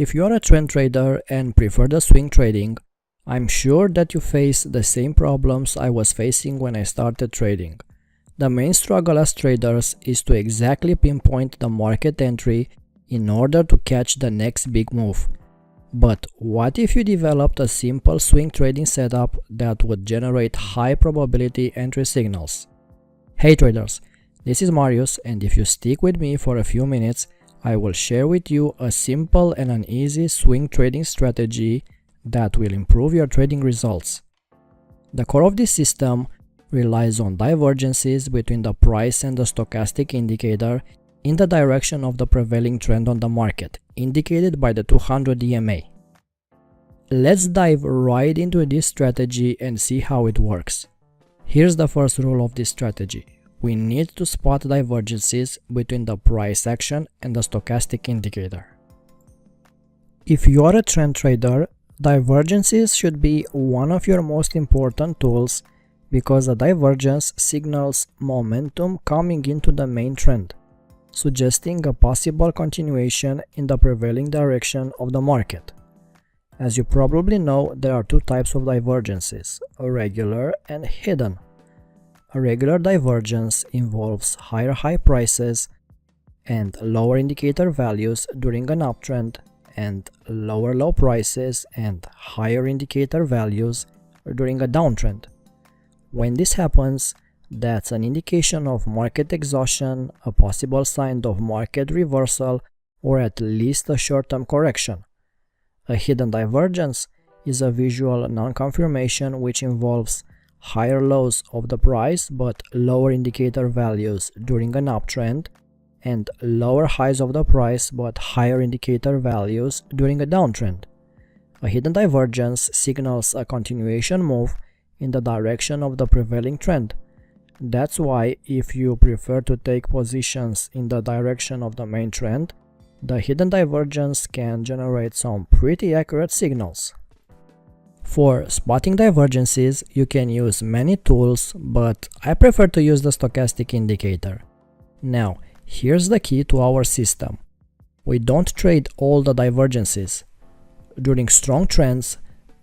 If you are a trend trader and prefer the swing trading, I'm sure that you face the same problems I was facing when I started trading. The main struggle as traders is to exactly pinpoint the market entry in order to catch the next big move. But what if you developed a simple swing trading setup that would generate high probability entry signals? Hey traders, this is Marius, and if you stick with me for a few minutes, I will share with you a simple and an easy swing trading strategy that will improve your trading results. The core of this system relies on divergences between the price and the stochastic indicator in the direction of the prevailing trend on the market, indicated by the 200 EMA. Let's dive right into this strategy and see how it works. Here's the first rule of this strategy. We need to spot divergences between the price action and the stochastic indicator. If you are a trend trader, divergences should be one of your most important tools because a divergence signals momentum coming into the main trend, suggesting a possible continuation in the prevailing direction of the market. As you probably know, there are two types of divergences, regular and hidden. A regular divergence involves higher high prices and lower indicator values during an uptrend, and lower low prices and higher indicator values during a downtrend. When this happens, that's an indication of market exhaustion, a possible sign of market reversal, or at least a short-term correction. A hidden divergence is a visual non-confirmation which involves higher lows of the price but lower indicator values during an uptrend, and lower highs of the price but higher indicator values during a downtrend. A hidden divergence signals a continuation move in the direction of the prevailing trend. That's why if you prefer to take positions in the direction of the main trend, the hidden divergence can generate some pretty accurate signals. For spotting divergences, you can use many tools, but I prefer to use the stochastic indicator. Now, here's the key to our system. We don't trade all the divergences. During strong trends,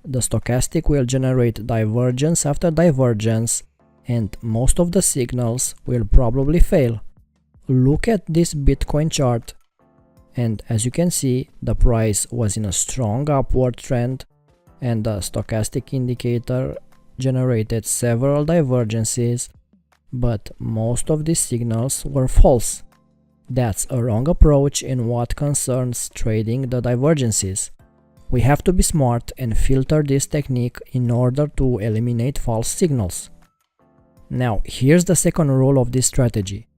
the stochastic will generate divergence after divergence, and most of the signals will probably fail. Look at this Bitcoin chart, and as you can see, the price was in a strong upward trend, and the stochastic indicator generated several divergences, but most of these signals were false. That's a wrong approach in what concerns trading the divergences. We have to be smart and filter this technique in order to eliminate false signals. Now, here's the second rule of this strategy.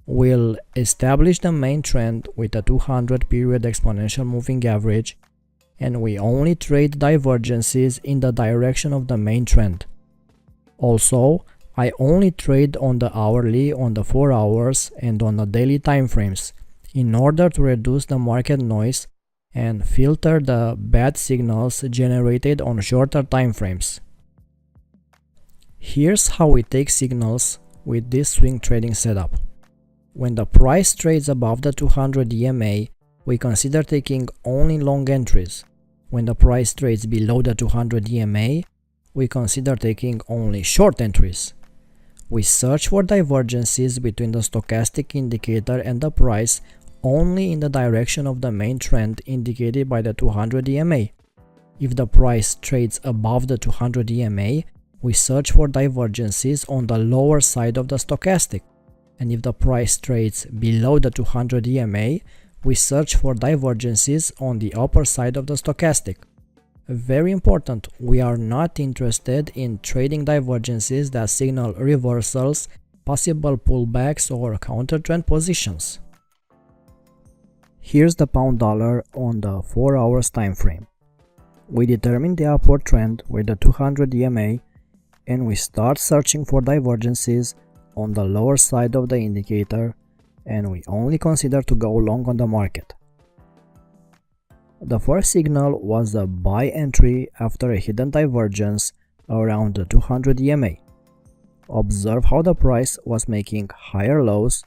We'll establish the main trend with a 200 period exponential moving average, and we only trade divergences in the direction of the main trend. Also, I only trade on the hourly, on the 4 hours, and on the daily time frames in order to reduce the market noise and filter the bad signals generated on shorter time frames. Here's how we take signals with this swing trading setup. When the price trades above the 200 EMA, we consider taking only long entries. When the price trades below the 200 EMA, we consider taking only short entries. We search for divergences between the stochastic indicator and the price only in the direction of the main trend indicated by the 200 EMA. If the price trades above the 200 EMA, we search for divergences on the lower side of the stochastic. And if the price trades below the 200 EMA, we search for divergences on the upper side of the stochastic. Very important, we are not interested in trading divergences that signal reversals, possible pullbacks, or counter-trend positions. Here's the pound dollar on the 4 hours time frame. We determine the upward trend with the 200 EMA, and we start searching for divergences on the lower side of the indicator, and we only consider to go long on the market. The first signal was a buy entry after a hidden divergence around the 200 EMA. Observe how the price was making higher lows,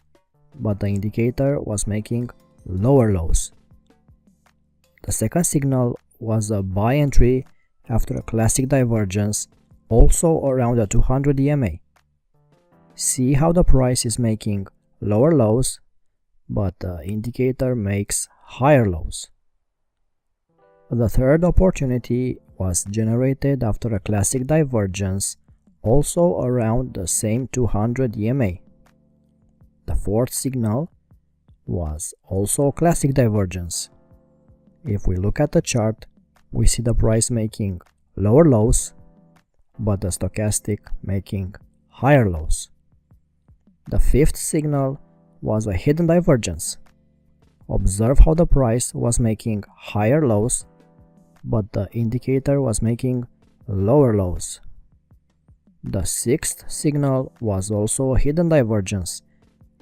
but the indicator was making lower lows. The The second signal was a buy entry after a classic divergence, also around the 200 EMA. See how the price is making lower lows, but the indicator makes higher lows. The third opportunity was generated after a classic divergence, also around the same 200 EMA. The fourth signal was also a classic divergence. If we look at the chart, we see the price making lower lows, but the stochastic making higher lows. The fifth signal was a hidden divergence. Observe how the price was making higher lows, but the indicator was making lower lows. The sixth signal was also a hidden divergence,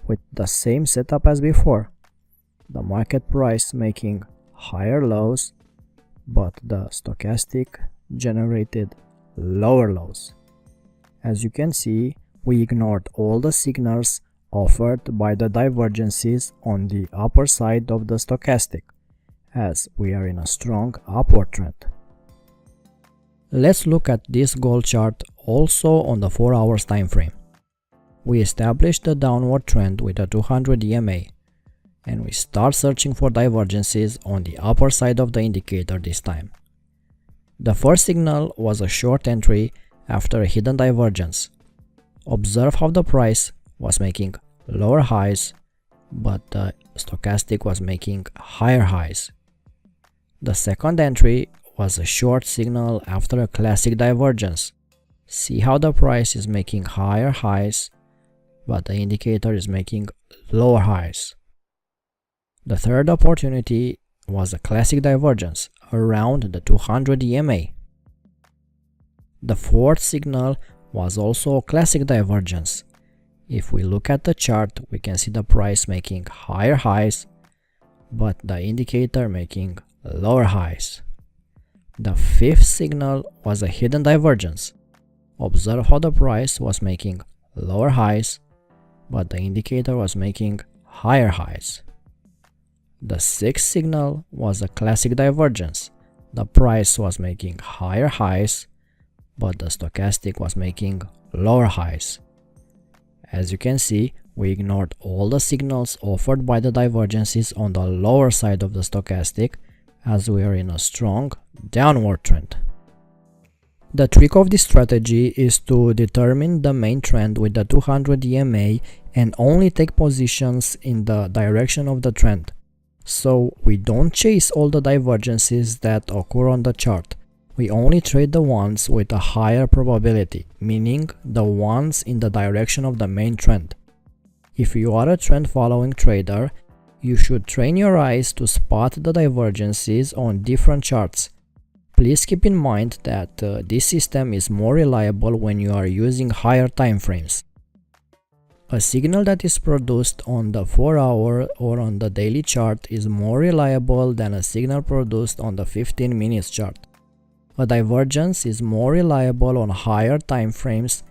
with the same setup as before. The market price making higher lows, but the stochastic generated lower lows. As you can see, we ignored all the signals offered by the divergences on the upper side of the stochastic, as we are in a strong upward trend. Let's look at this gold chart also on the 4 hours time frame. We established the downward trend with a 200 EMA, and we start searching for divergences on the upper side of the indicator this time. The first signal was a short entry after a hidden divergence. Observe how the price was making lower highs, but the stochastic was making higher highs. The second entry was a short signal after a classic divergence. See how the price is making higher highs, but the indicator is making lower highs. The third opportunity was a classic divergence around the 200 EMA. The fourth signal was also a classic divergence. If we look at the chart, we can see the price making higher highs, but the indicator making lower highs. The fifth signal was a hidden divergence. Observe how the price was making lower highs, but the indicator was making higher highs. The sixth signal was a classic divergence. The price was making higher highs, but the stochastic was making lower highs. As you can see, we ignored all the signals offered by the divergences on the lower side of the stochastic, as we are in a strong downward trend. The trick of this strategy is to determine the main trend with the 200 EMA and only take positions in the direction of the trend. So we don't chase all the divergences that occur on the chart. We only trade the ones with a higher probability, meaning the ones in the direction of the main trend. If you are a trend following trader, you should train your eyes to spot the divergences on different charts. Please keep in mind that this system is more reliable when you are using higher time frames. A signal that is produced on the 4-hour or on the daily chart is more reliable than a signal produced on the 15 minutes chart. A divergence is more reliable on higher time frames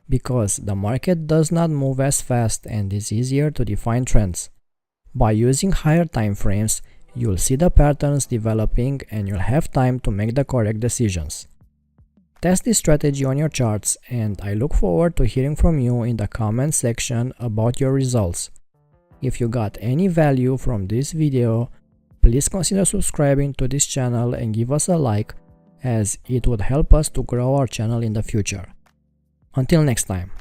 because the market does not move as fast and is easier to define trends. By using higher time frames, you'll see the patterns developing and you'll have time to make the correct decisions. Test this strategy on your charts, and I look forward to hearing from you in the comment section about your results. If you got any value from this video, please consider subscribing to this channel and give us a like, as it would help us to grow our channel in the future. Until next time.